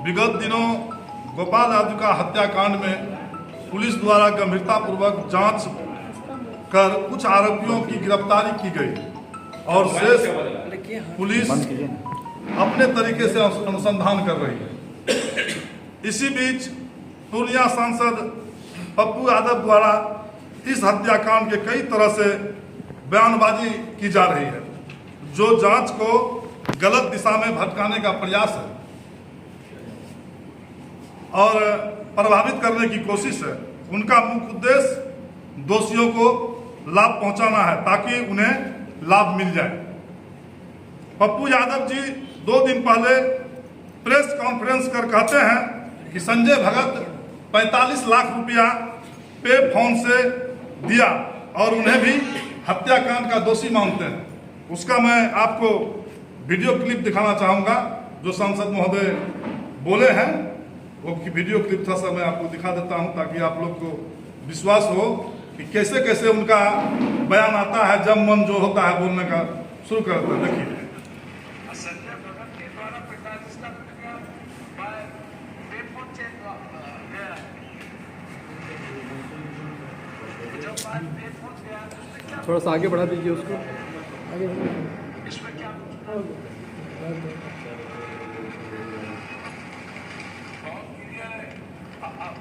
विगत दिनों गोपाल यादव का हत्याकांड में पुलिस द्वारा गंभीरतापूर्वक जांच कर कुछ आरोपियों की गिरफ्तारी की गई और शेष पुलिस अपने तरीके से अनुसंधान कर रही है। इसी बीच पूर्णिया सांसद पप्पू यादव द्वारा इस हत्याकांड के कई तरह से बयानबाजी की जा रही है, जो जांच को गलत दिशा में भटकाने का प्रयास है और प्रभावित करने की कोशिश है। उनका मुख्य उद्देश्य दोषियों को लाभ पहुंचाना है ताकि उन्हें लाभ मिल जाए। पप्पू यादव जी 2 दिन पहले प्रेस कॉन्फ्रेंस कर कहते हैं कि संजय भगत 45 लाख रुपया पे फोन से दिया और उन्हें भी हत्याकांड का दोषी मानते हैं। उसका मैं आपको वीडियो क्लिप दिखाना चाहूँगा जो सांसद महोदय बोले हैं। वो वीडियो क्लिप था, मैं आपको दिखा देता हूँ ताकि आप लोग को विश्वास हो कि कैसे कैसे उनका बयान आता है जब मन जो होता है बोलने का शुरू करते हैं। देखिए, थोड़ा सा आगे बढ़ा दीजिए उसको। आगे इसमें क्या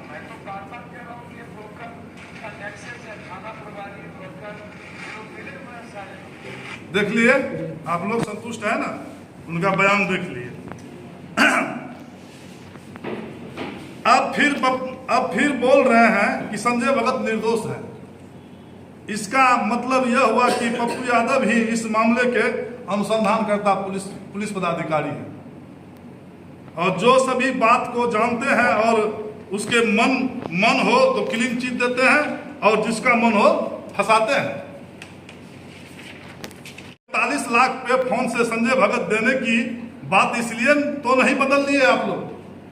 मैं तो बार बार कह रहा हूँ ये ब्रोकर का नेक्सस है, थाना प्रभारी ब्रोकर जो मिले हुए सारे। देख लिए आप लोग, संतुष्ट है ना? उनका बयान देख लिए। अब फिर बोल रहे हैं कि संजय भगत निर्दोष है। इसका मतलब यह हुआ कि पप्पू यादव ही इस मामले के अनुसंधानकर्ता पुलिस पदाधिकारी हैं और जो सभी बात को जानते हैं और उसके मन हो तो क्लीन चिट देते हैं और जिसका मन हो फंसाते हैं। 45 लाख पे फोन से संजय भगत देने की बात इसलिए तो नहीं बदल दी है आप लोग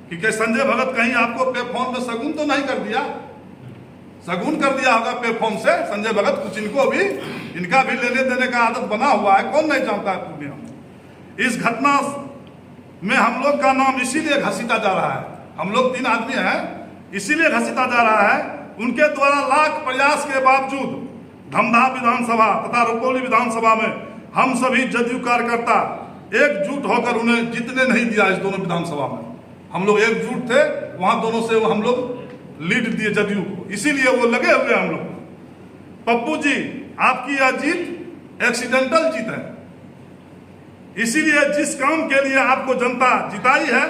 क्योंकि संजय भगत कहीं आपको पे फोन में शगुन तो नहीं कर दिया? शगुन कर दिया होगा पे फोन से संजय भगत। कुछ इनका भी लेने देने का आदत बना हुआ है, कौन नहीं जानता है पूर्णिया में। इस घटना में हम लोग का नाम इसीलिए घसीटा जा रहा है। हम लोग 3 आदमी हैं, इसीलिए घसीटा जा रहा है। उनके द्वारा लाख प्रयास के बावजूद धमधा विधानसभा तथा रुपौली विधानसभा में हम सभी जदयू कार्यकर्ता एकजुट होकर उन्हें जीतने नहीं दिया। इस दोनों विधानसभा में हम लोग एकजुट थे, वहां दोनों से हम लोग लीड दिए जदयू को, इसीलिए वो लगे हुए हम लोग। पप्पू जी, आपकी यह जीत एक्सीडेंटल जीत है, इसीलिए जिस काम के लिए आपको जनता जिताई है,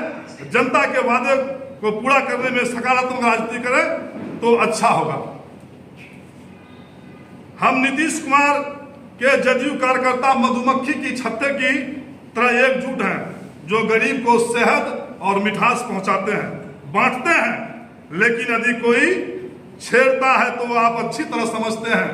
जनता के वादे को पूरा करने में सकारात्मक राजनीति करें तो अच्छा होगा। हम नीतीश कुमार के जदयू कार्यकर्ता मधुमक्खी की छत्ते की तरह एकजुट हैं, जो गरीब को शहद और मिठास पहुंचाते हैं, बांटते हैं। लेकिन यदि कोई छेड़ता है तो आप अच्छी तरह समझते हैं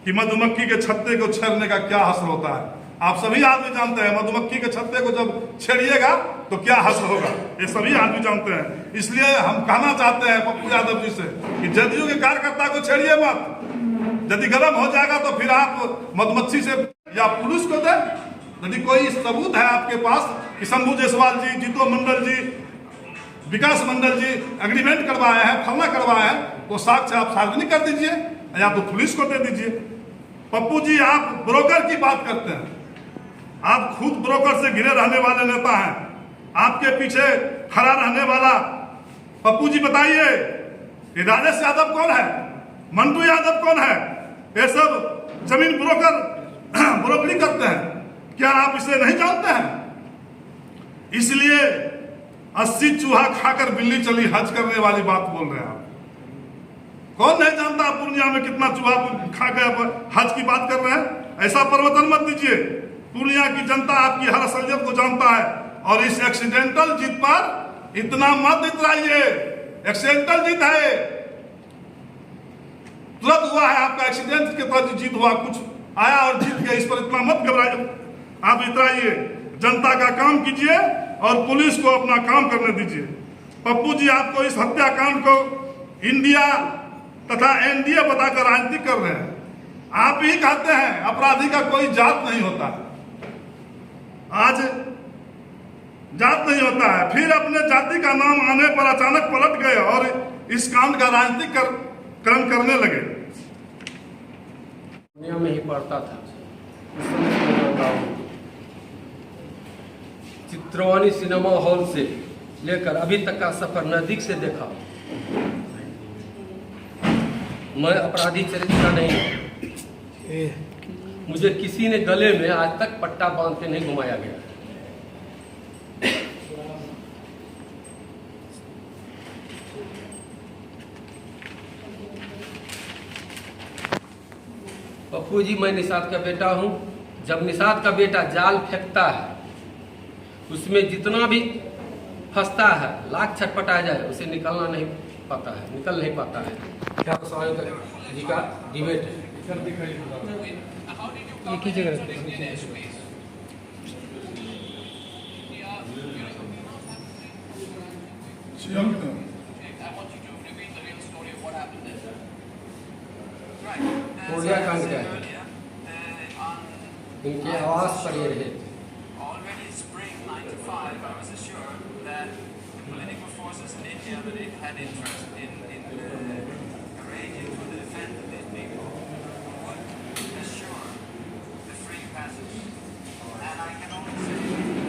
कि मधुमक्खी के छत्ते को छेड़ने का क्या हश्र होता है। आप सभी आदमी जानते हैं मधुमक्खी के छत्ते को जब छेड़िएगा तो क्या हश्र होगा, ये सभी आदमी जानते हैं। इसलिए हम कहना चाहते हैं पप्पू यादव जी से कि जदयू के कार्यकर्ता को छेड़िए मत। यदि गरम हो जाएगा तो फिर आप मधुमक्खी से या पुलिस को दें। यदि कोई सबूत है आपके पास कि शंभू जायसवाल जी, जीतो मंडल जी, विकास मंडल जी एग्रीमेंट करवाए हैं, फलना करवाए हैं, तो साक्ष्य आप सार्वजनिक कर दीजिए या तो पुलिस को दे दीजिए। पप्पू जी, आप ब्रोकर की बात करते हैं, आप खुद ब्रोकर से घिरे रहने वाले नेता हैं। आपके पीछे खड़ा रहने वाला पप्पू जी, बताइए ये राजेश यादव कौन है, मंटू यादव कौन है? ये सब जमीन ब्रोकरी करते हैं, क्या आप इसे नहीं जानते हैं? इसलिए 80 चूहा खाकर बिल्ली चली हज करने वाली बात बोल रहे हैं आप। कौन नहीं जानता पूर्णिया में कितना चूहा खा के हज की बात कर रहे हैं? ऐसा परिवर्तन मत दीजिए। पूर्णिया की जनता आपकी हर असलियत को जानता है और इस एक्सीडेंटल जीत पर इतना मत इतराइए। एक्सीडेंटल जीत है, तुरंत हुआ है, आपका एक्सीडेंट के तहत जीत हुआ, कुछ आया और जीत गया। इस पर इतना मत घबराइए, आप इतराइए। जनता का काम कीजिए और पुलिस को अपना काम करने दीजिए। पप्पू जी, आपको इस हत्याकांड को इंडिया तथा एनडीए बताकर राजनीति कर रहे हैं। आप ही कहते हैं अपराधी का कोई जात नहीं होता, आज जात नहीं होता है, फिर अपने जाति का का नाम आने पर अचानक पलट गए और इस कांड का राजनीतिकरण करने लगे। दुनिया में ही पढ़ता था, उस समय मैं जानता हूं। चित्रवाणी सिनेमा हॉल से लेकर अभी तक का सफर नजदीक से देखा। मैं अपराधी चरित्र का नहीं हूं। मुझे किसी ने गले में आज तक पट्टा बांध के नहीं घुमाया गया। पप्पू जी, मैं निषाद का बेटा हूं। जब निषाद का बेटा जाल फेंकता है, उसमें जितना भी फंसता है, लाख छटपटाया जाए, उसे निकलना नहीं पाता है, निकल नहीं पाता है। क्या स्वामी जी का डिबेट है। एक ही जगह रखते हैं। कोरिया कांड क्या है? इनके आवास पर ये रहे थे। Already in spring '95, I was assured that political forces in India that it had interest in arranging for the defense of these people would assure the free passage. And I can only say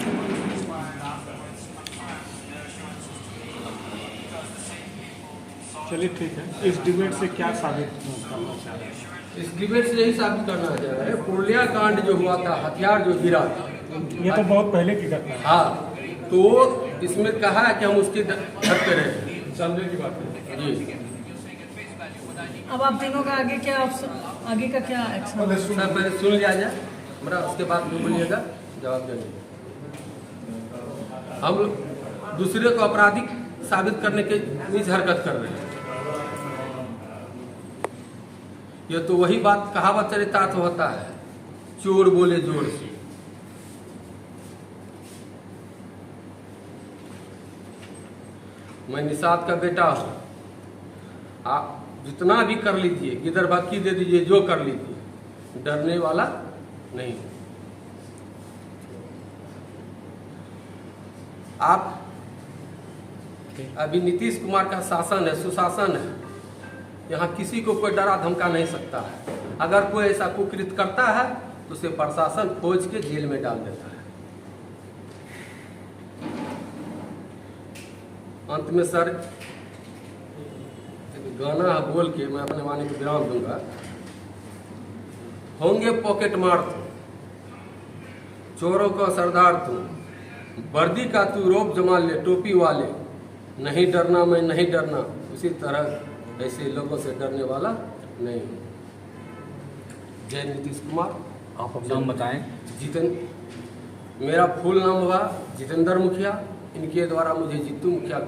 what transpired afterwards confirms their assurances to me, because the same people saw. चलिए ठीक है, इस debate से क्या साबित करना चाह रहे हैं? इस डिबेट से यही साबित करना चाह रहे हैं, कोरिया कांड जो हुआ था, हथियार जो गिरा था, ये तो बहुत पहले की घटना है। हाँ, तो इसमें कहा है कि हम उसके घर पे रहे। चलने की बात है जी। अब आप तीनों का आगे का क्या एक्शन? सर पहले सुन लिया जाए हमारा, उसके बाद जो बोलिएगा जवाब देंगे। हम दूसरे को अपराधी साबित करने के नीच हरकत कर रहे हैं। ये तो वही बात कहावत चरितार्थ होता है, चोर बोले जोर से। मैं निषाद का बेटा हूं। आप जितना भी कर लीजिए, गिदर बाकी दे दीजिए, जो कर लीजिए, डरने वाला नहीं। आप अभी नीतीश कुमार का शासन है, सुशासन है। यहाँ किसी को कोई डरा धमका नहीं सकता है। अगर कोई ऐसा कुकृत करता है तो उसे प्रशासन खोज के जेल में डाल देता है। अंत में सर एक गाना बोल के मैं अपने वाणी को विराम दूंगा। होंगे पॉकेट मार तुम, चोरों का सरदार तुम, वर्दी का तू रोब जमा ले, टोपी वाले, नहीं डरना मैं नहीं डरना, उसी तरह ऐसे लोगों से डरने वाला नहीं हूँ। जय नीतीश कुमार। आप अपना नाम बताएं। मेरा फुल नाम हुआ जितेंद्र मुखिया। इनके द्वारा मुझे जीतू मुखिया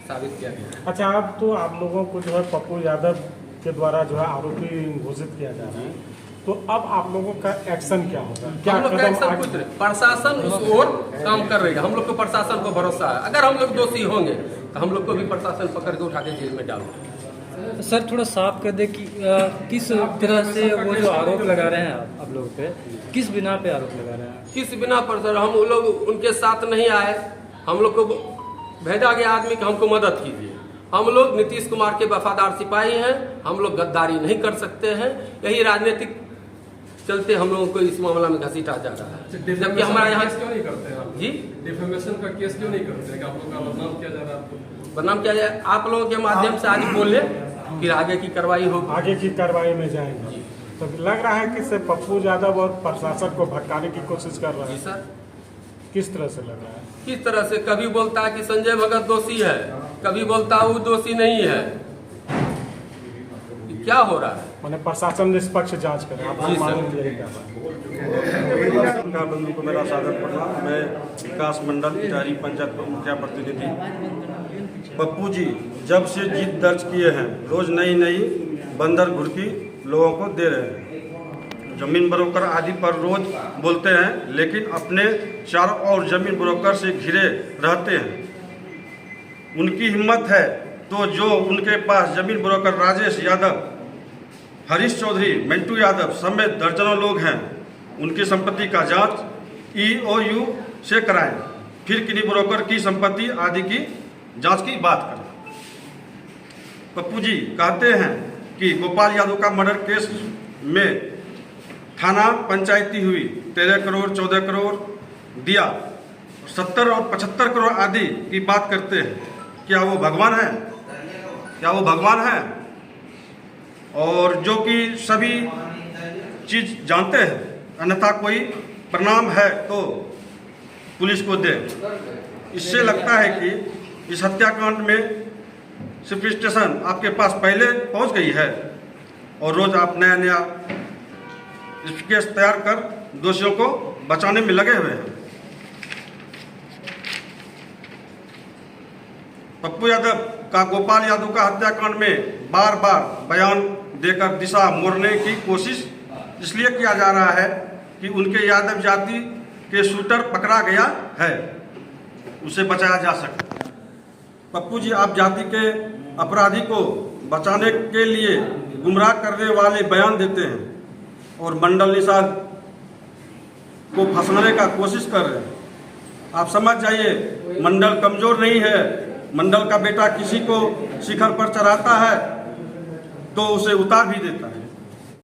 साबित किया गया। अच्छा, आप लोगों को जो है पप्पू यादव के द्वारा जो है आरोपी घोषित किया जा रहा है, तो अब आप लोगों का एक्शन क्या होगा? क्या हम लोग का एक्शन कुछ नहीं, प्रशासन उस ओर काम कर रही है। हम लोग को प्रशासन को भरोसा है, अगर हम लोग दोषी होंगे तो हम लोग को भी प्रशासन पकड़ के उठा के जेल में डालेंगे। सर थोड़ा साफ कर दे कि किस तरह से वो जो आरोप लगा रहे हैं आप लोगों पे, किस बिना पे आरोप लगा रहे हैं? किस बिना पर सर? हम लोग उनके साथ नहीं आए। हम लोग को भेजा गया आदमी कि हमको मदद कीजिए। हम लोग नीतीश कुमार के वफादार सिपाही हैं। हम लोग गद्दारी नहीं कर सकते हैं। यही राजनीतिक चलते हम लोगों को इस मामला में घसीटा जा रहा है। जबकि हमारा यहाँ क्यों नहीं करते हैं जी डिफेमेशन का केस क्यों नहीं करते हैं कि आप लोग का बदनाम किया जा रहा है? बदनाम किया जाए। आप लोगों के माध्यम से आज बोले, फिर आगे की कार्रवाई हो। आगे की कार्रवाई में जाएंगे। तो लग रहा है कि सिर्फ पप्पू यादव और प्रशासन को भटकाने की कोशिश कर रहा जी है। सर। किस तरह से लग रहा है? किस तरह से? कभी बोलता है कि संजय भगत दोषी है, कभी बोलता है वो दोषी नहीं है। क्या हो रहा है? मैंने प्रशासन निष्पक्ष जांच करे। आप जी सर। मालूम यही कर रहा है। का बंधु को मेरा सादर प्रणाम। मैं विकास मंडल इटारी पंचायत मुखिया प्रतिनिधि। पप्पू जी जब से जीत दर्ज किए हैं, रोज नई नई बंदर घुड़की लोगों को दे रहे हैं। जमीन ब्रोकर आदि पर रोज बोलते हैं, लेकिन अपने चारों ओर जमीन ब्रोकर से घिरे रहते हैं। उनकी हिम्मत है तो जो उनके पास जमीन ब्रोकर राजेश यादव, हरीश चौधरी, मिंटू यादव समेत दर्जनों लोग हैं, उनकी संपत्ति का जांच EOU से कराएं, फिर किन्हीं ब्रोकर की संपत्ति आदि की जांच की बात करें। पप्पू जी कहते हैं कि गोपाल यादव का मर्डर केस में थाना पंचायती हुई, 13 करोड़ 14 करोड़ दिया, 70 और 75 करोड़ आदि की बात करते हैं। क्या वो भगवान है? क्या वो भगवान है? और जो कि सभी चीज जानते हैं, अन्यथा कोई प्रणाम है तो पुलिस को दे। इससे लगता है कि इस हत्याकांड में सिटी स्टेशन आपके पास पहले पहुंच गई है और रोज आप नया नया केस तैयार कर दोषियों को बचाने में लगे हुए हैं। पप्पू यादव का गोपाल यादव का हत्याकांड में बार बार बयान देकर दिशा मोड़ने की कोशिश इसलिए किया जा रहा है कि उनके यादव जाति के शूटर पकड़ा गया है, उसे बचाया जा सके। पप्पू जी, आप जाति के अपराधी को बचाने के लिए गुमराह करने वाले बयान देते हैं और मंडल निषाद को फंसाने का कोशिश कर रहे हैं। आप समझ जाइए, मंडल कमजोर नहीं है। मंडल का बेटा किसी को शिखर पर चढ़ाता है तो उसे उतार भी देता है।